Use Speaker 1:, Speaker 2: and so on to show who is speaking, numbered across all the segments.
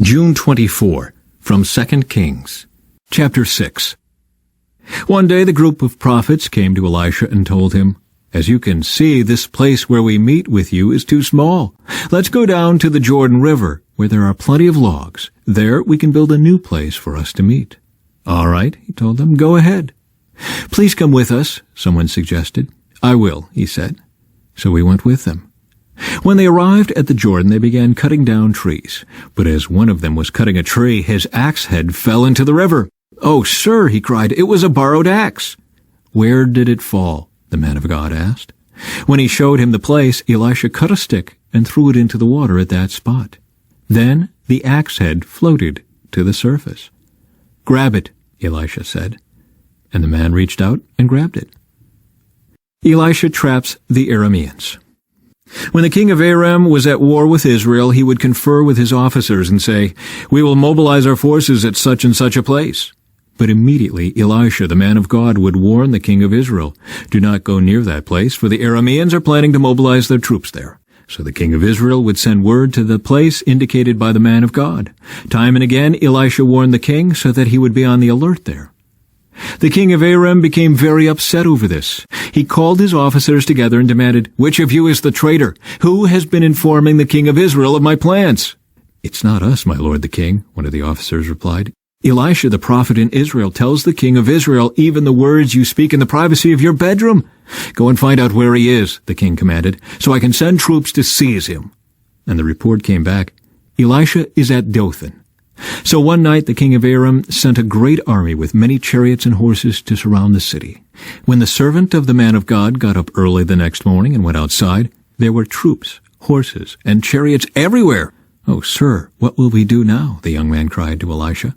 Speaker 1: June 24, from 2 Kings. Chapter 6. One day the group of prophets came to Elisha and told him, "As you can see, this place where we meet with you is too small. Let's go down to the Jordan River, where there are plenty of logs. There we can build a new place for us to meet." "All right," he told them, "go ahead." "Please come with us," someone suggested. "I will," he said. So we went with them. When they arrived at the Jordan, they began cutting down trees. But as one of them was cutting a tree, his axe head fell into the river. "Oh, sir," he cried, "it was a borrowed axe." "Where did it fall?" the man of God asked. When he showed him the place, Elisha cut a stick and threw it into the water at that spot. Then the axe head floated to the surface. "Grab it," Elisha said. And the man reached out and grabbed it. Elisha traps the Arameans. When the king of Aram was at war with Israel, he would confer with his officers and say, "We will mobilize our forces at such and such a place." But immediately Elisha, the man of God, would warn the king of Israel, "Do not go near that place, for the Arameans are planning to mobilize their troops there." So the king of Israel would send word to the place indicated by the man of God. Time and again Elisha warned the king so that he would be on the alert there. The king of Aram became very upset over this. He called his officers together and demanded, "Which of you is the traitor? Who has been informing the king of Israel of my plans?" "It's not us, my lord the king," one of the officers replied. "Elisha the prophet in Israel tells the king of Israel even the words you speak in the privacy of your bedroom." "Go and find out where he is," the king commanded, "so I can send troops to seize him." And the report came back, "Elisha is at Dothan." So one night the king of Aram sent a great army with many chariots and horses to surround the city. When the servant of the man of God got up early the next morning and went outside, there were troops, horses, and chariots everywhere. "Oh, sir, what will we do now?" the young man cried to Elisha.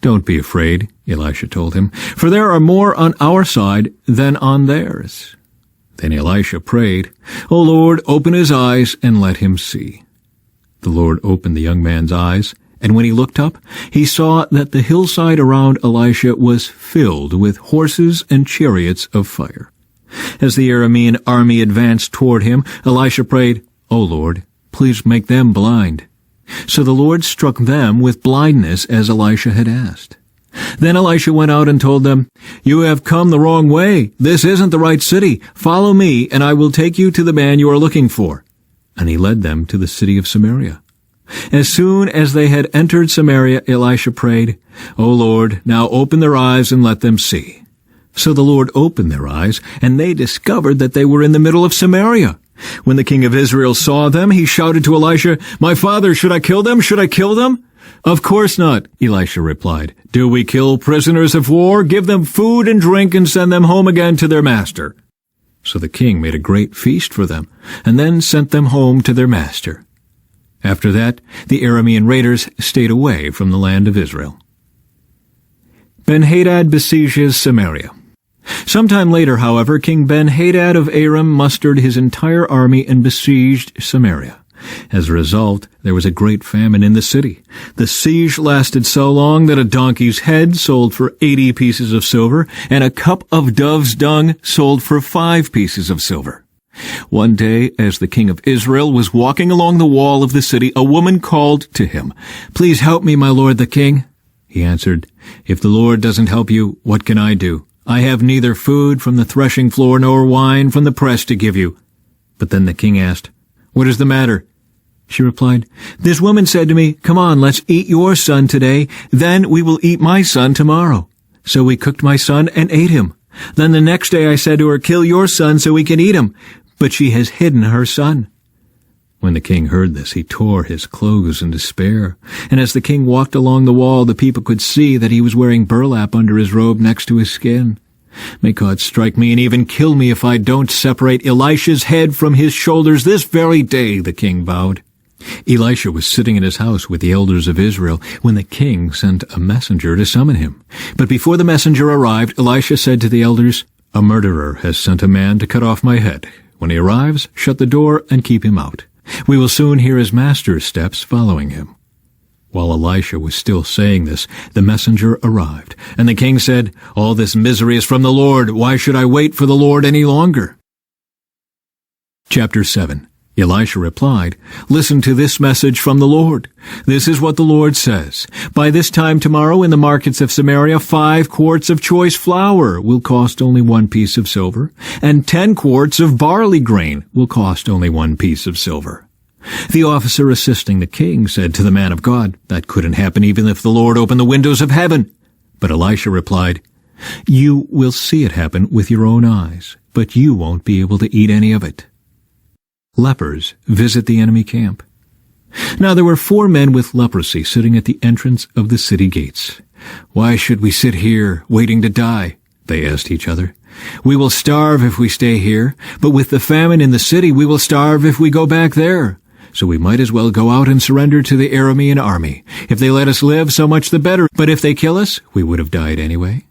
Speaker 1: "Don't be afraid," Elisha told him, "for there are more on our side than on theirs." Then Elisha prayed, "O Lord, open his eyes and let him see." The Lord opened the young man's eyes, and when he looked up, he saw that the hillside around Elisha was filled with horses and chariots of fire. As the Aramean army advanced toward him, Elisha prayed, "O Lord, please make them blind." So the Lord struck them with blindness as Elisha had asked. Then Elisha went out and told them, "You have come the wrong way. This isn't the right city. Follow me, and I will take you to the man you are looking for." And he led them to the city of Samaria. As soon as they had entered Samaria, Elisha prayed, "O Lord, now open their eyes and let them see." So the Lord opened their eyes, and they discovered that they were in the middle of Samaria. When the king of Israel saw them, he shouted to Elisha, "My father, should I kill them? Should I kill them?" "Of course not," Elisha replied. "Do we kill prisoners of war? Give them food and drink and send them home again to their master." So the king made a great feast for them, and then sent them home to their master. After that, the Aramean raiders stayed away from the land of Israel. Ben-Hadad besieges Samaria. Sometime later, however, King Ben-Hadad of Aram mustered his entire army and besieged Samaria. As a result, there was a great famine in the city. The siege lasted so long that a donkey's head sold for 80 pieces of silver, and a cup of dove's dung sold for 5 pieces of silver. One day, as the king of Israel was walking along the wall of the city, a woman called to him, "Please help me, my lord the king." He answered, "If the Lord doesn't help you, what can I do? I have neither food from the threshing floor nor wine from the press to give you." But then the king asked, "What is the matter?" She replied, "This woman said to me, 'Come on, let's eat your son today, then we will eat my son tomorrow.' So we cooked my son and ate him. Then the next day I said to her, 'Kill your son so we can eat him.' But she has hidden her son." When the king heard this, he tore his clothes in despair. And as the king walked along the wall, the people could see that he was wearing burlap under his robe next to his skin. "May God strike me and even kill me if I don't separate Elisha's head from his shoulders this very day," the king vowed. Elisha was sitting in his house with the elders of Israel when the king sent a messenger to summon him. But before the messenger arrived, Elisha said to the elders, "A murderer has sent a man to cut off my head. When he arrives, shut the door and keep him out. We will soon hear his master's steps following him." While Elisha was still saying this, the messenger arrived, and the king said, "All this misery is from the Lord. Why should I wait for the Lord any longer?" Chapter 7. Elisha replied, "Listen to this message from the Lord. This is what the Lord says. By this time tomorrow in the markets of Samaria, 5 quarts of choice flour will cost only 1 piece of silver, and 10 quarts of barley grain will cost only 1 piece of silver." The officer assisting the king said to the man of God, "That couldn't happen even if the Lord opened the windows of heaven." But Elisha replied, "You will see it happen with your own eyes, but you won't be able to eat any of it." Lepers visit the enemy camp. Now there were 4 men with leprosy sitting at the entrance of the city gates. "Why should we sit here, waiting to die?" they asked each other. "We will starve if we stay here, but with the famine in the city we will starve if we go back there. So we might as well go out and surrender to the Aramean army. If they let us live, so much the better, but if they kill us, we would have died anyway."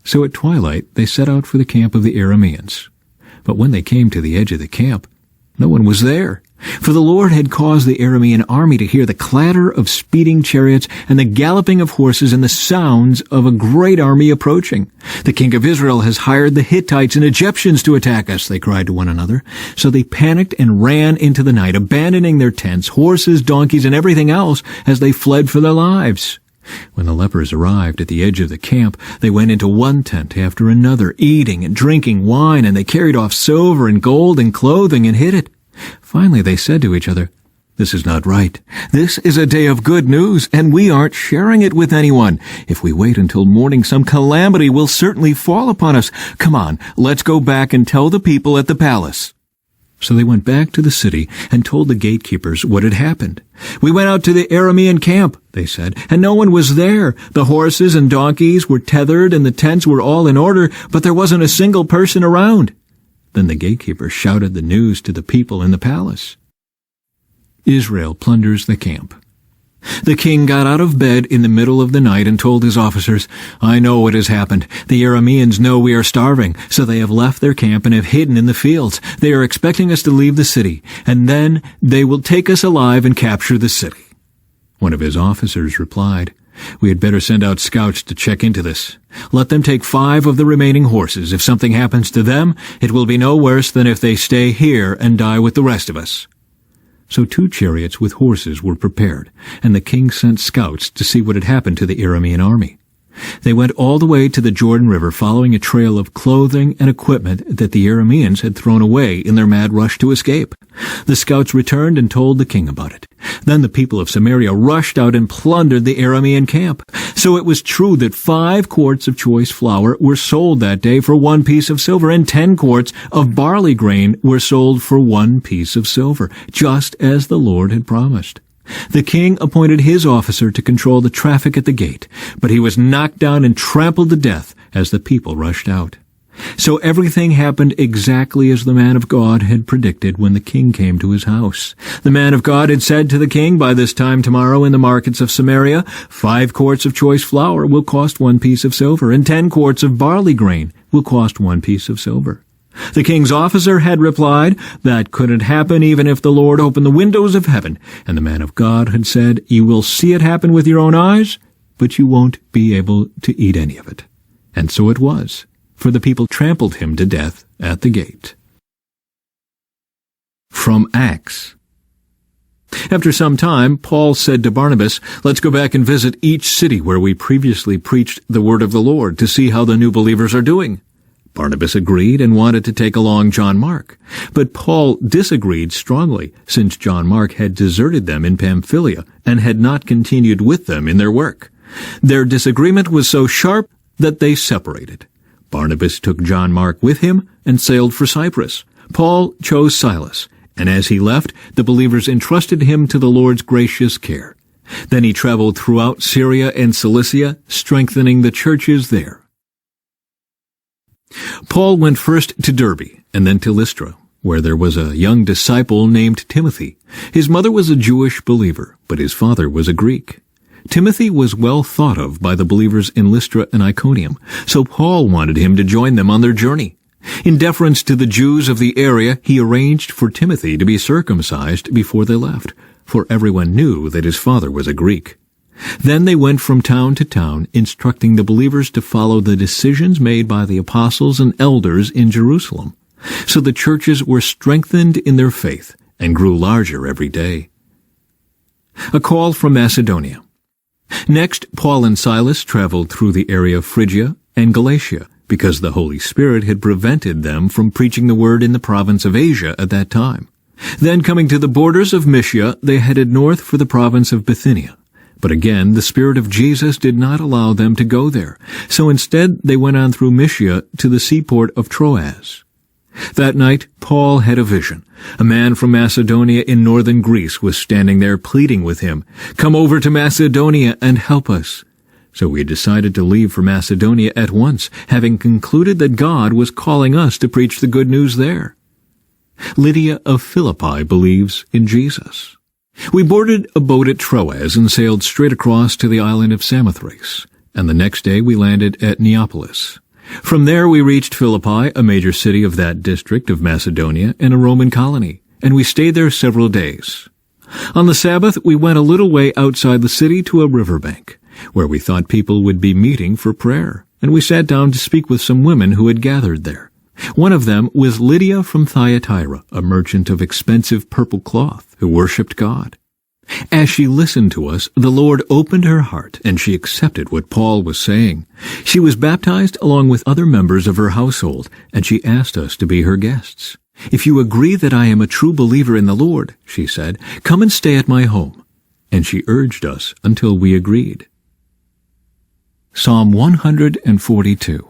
Speaker 1: So at twilight they set out for the camp of the Arameans. But when they came to the edge of the camp, no one was there, for the Lord had caused the Aramean army to hear the clatter of speeding chariots and the galloping of horses and the sounds of a great army approaching. "The king of Israel has hired the Hittites and Egyptians to attack us," they cried to one another. So they panicked and ran into the night, abandoning their tents, horses, donkeys, and everything else as they fled for their lives. When the lepers arrived at the edge of the camp, they went into one tent after another, eating and drinking wine, and they carried off silver and gold and clothing and hid it. Finally they said to each other, "This is not right. This is a day of good news, and we aren't sharing it with anyone. If we wait until morning, some calamity will certainly fall upon us. Come on, let's go back and tell the people at the palace." So they went back to the city and told the gatekeepers what had happened. "We went out to the Aramean camp," they said, "and no one was there. The horses and donkeys were tethered and the tents were all in order, but there wasn't a single person around." Then the gatekeepers shouted the news to the people in the palace. Israel plunders the camp. The king got out of bed in the middle of the night and told his officers, "I know what has happened. The Arameans know we are starving, so they have left their camp and have hidden in the fields. They are expecting us to leave the city, and then they will take us alive and capture the city." One of his officers replied, "We had better send out scouts to check into this. Let them take 5 of the remaining horses. If something happens to them, it will be no worse than if they stay here and die with the rest of us." So 2 chariots with horses were prepared, and the king sent scouts to see what had happened to the Aramean army. They went all the way to the Jordan River, following a trail of clothing and equipment that the Arameans had thrown away in their mad rush to escape. The scouts returned and told the king about it. Then the people of Samaria rushed out and plundered the Aramean camp. So it was true that 5 quarts of choice flour were sold that day for 1 piece of silver, and 10 quarts of barley grain were sold for 1 piece of silver, just as the Lord had promised. The king appointed his officer to control the traffic at the gate, but he was knocked down and trampled to death as the people rushed out. So everything happened exactly as the man of God had predicted when the king came to his house. The man of God had said to the king, "By this time tomorrow in the markets of Samaria, 5 quarts of choice flour will cost 1 piece of silver, and 10 quarts of barley grain will cost 1 piece of silver." The king's officer had replied, "That couldn't happen even if the Lord opened the windows of heaven." And the man of God had said, "You will see it happen with your own eyes, but you won't be able to eat any of it." And so it was, for the people trampled him to death at the gate. From Acts. After some time, Paul said to Barnabas, "Let's go back and visit each city where we previously preached the word of the Lord to see how the new believers are doing." Barnabas agreed and wanted to take along John Mark. But Paul disagreed strongly, since John Mark had deserted them in Pamphylia and had not continued with them in their work. Their disagreement was so sharp that they separated. Barnabas took John Mark with him and sailed for Cyprus. Paul chose Silas, and as he left, the believers entrusted him to the Lord's gracious care. Then he traveled throughout Syria and Cilicia, strengthening the churches there. Paul went first to Derbe and then to Lystra, where there was a young disciple named Timothy. His mother was a Jewish believer, but his father was a Greek. Timothy was well thought of by the believers in Lystra and Iconium, so Paul wanted him to join them on their journey. In deference to the Jews of the area, he arranged for Timothy to be circumcised before they left, for everyone knew that his father was a Greek. Then they went from town to town, instructing the believers to follow the decisions made by the apostles and elders in Jerusalem. So the churches were strengthened in their faith, and grew larger every day. A call from Macedonia. Next, Paul and Silas traveled through the area of Phrygia and Galatia, because the Holy Spirit had prevented them from preaching the word in the province of Asia at that time. Then, coming to the borders of Mysia, they headed north for the province of Bithynia. But again, the Spirit of Jesus did not allow them to go there, so instead they went on through Mysia to the seaport of Troas. That night, Paul had a vision. A man from Macedonia in northern Greece was standing there pleading with him, "Come over to Macedonia and help us." So we decided to leave for Macedonia at once, having concluded that God was calling us to preach the good news there. Lydia of Philippi believes in Jesus. We boarded a boat at Troas and sailed straight across to the island of Samothrace, and the next day we landed at Neapolis. From there we reached Philippi, a major city of that district of Macedonia and a Roman colony, and we stayed there several days. On the Sabbath we went a little way outside the city to a riverbank, where we thought people would be meeting for prayer, and we sat down to speak with some women who had gathered there. One of them was Lydia from Thyatira, a merchant of expensive purple cloth, who worshipped God. As she listened to us, the Lord opened her heart, and she accepted what Paul was saying. She was baptized along with other members of her household, and she asked us to be her guests. "If you agree that I am a true believer in the Lord," she said, "come and stay at my home." And she urged us until we agreed. Psalm 142.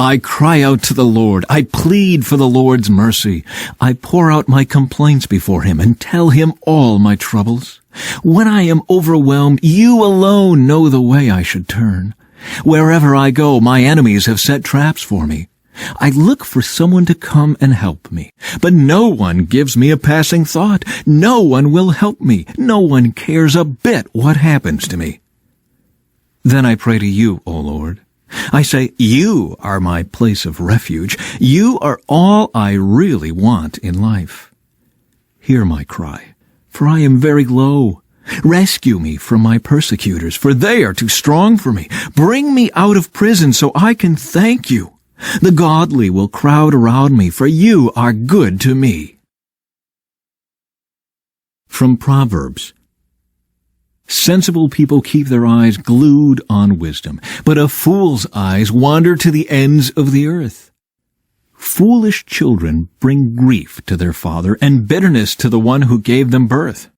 Speaker 1: I cry out to the Lord. I plead for the Lord's mercy. I pour out my complaints before him and tell him all my troubles. When I am overwhelmed, you alone know the way I should turn. Wherever I go, my enemies have set traps for me. I look for someone to come and help me, but no one gives me a passing thought. No one will help me. No one cares a bit what happens to me. Then I pray to you, O Lord. I say, you are my place of refuge. You are all I really want in life. Hear my cry, for I am very low. Rescue me from my persecutors, for they are too strong for me. Bring me out of prison so I can thank you. The godly will crowd around me, for you are good to me. From Proverbs. Sensible people keep their eyes glued on wisdom, but a fool's eyes wander to the ends of the earth. Foolish children bring grief to their father and bitterness to the one who gave them birth.